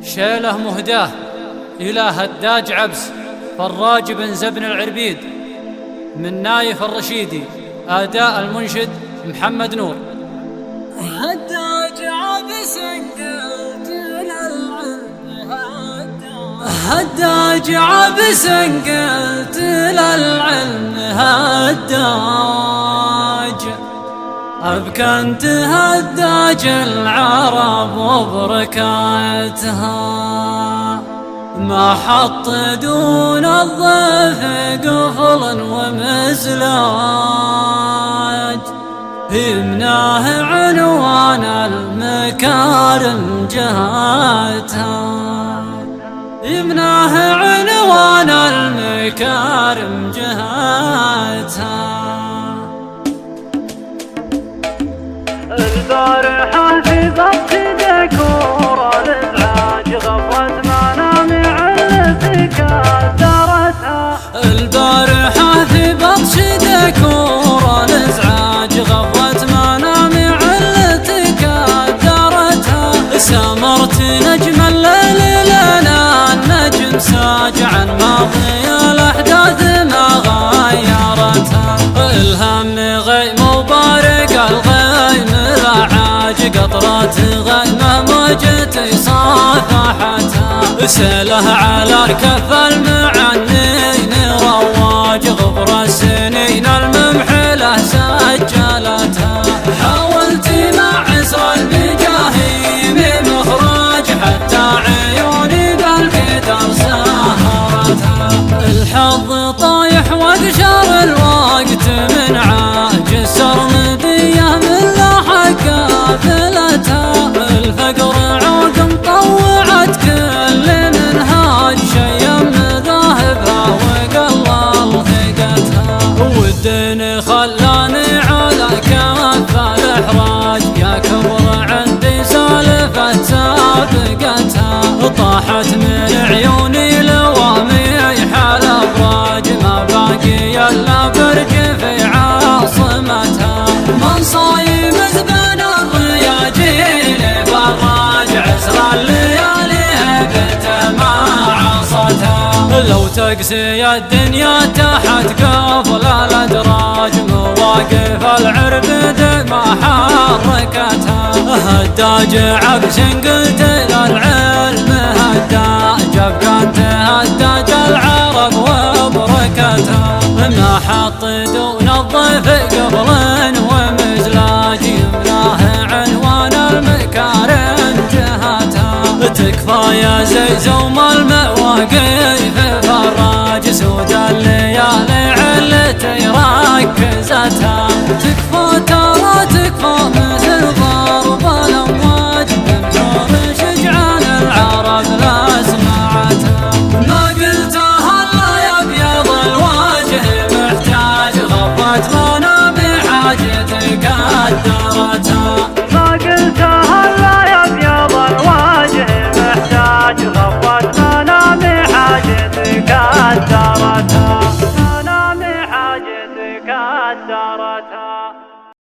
شيله مهداه إلى هداج عبس فراج بن زبن العربيد من نايف الرشيدي. أداء المنشد محمد نور. هداج عبس قلت للعلم هداج عبس قلت للعلم هداج أبكى انت هداج العرب وبركاتها ما حط دون الضيف قفل ومزلاج يمناه عنوان المكارم جهاتها يمناه عنوان المكارم جهاتها. البارحة في ضبط ديكور الإزعاج غفوة منامع الاتكال دارتها. البارحة في بطش ديكور الإزعاج غفوة منامع الاتكال دارتها. سمرت نجم الليل لنا النجم ساجعا ماضي الأحداث ما غيرتها. الهم غيم وبارق الغيم قطرات غيمة موجتي صافحتها. سله على الكف المعنين رواج غبر السنين الممحلة سجلتها. حاولت مع عسر المجاهيم مخرج حتى عيوني بالقدر سهرتها. الحظ طايح وقشر الوقت من عاج السرمدية من لحق قافلتها. الفقر عود مطوعت كل منهاج شيم ذاهبها وقلل ثقتها. والدين خلاني على كف الإحراج يا كبر عندي سالفة سابقتها. طاحت من عيوني لواميح الأبراج ما باقي إلا برج في عاصمتها. من صايم زبان الرياجيل فراج عسر الليالي هبته ما عصتها. لو تقسي الدنيا تحت قفل الأدراج مواقف العربد ما حركتها. هداج عبس قلت للعلم هداج أبقى انت هداج العرب وبركتها. ما حط دون الضيف قبل ومزلاج يمناه عنوان المكارم جهاتها. تكفى يا زوم المواقف فراج سود الليالي علتي ركزتها.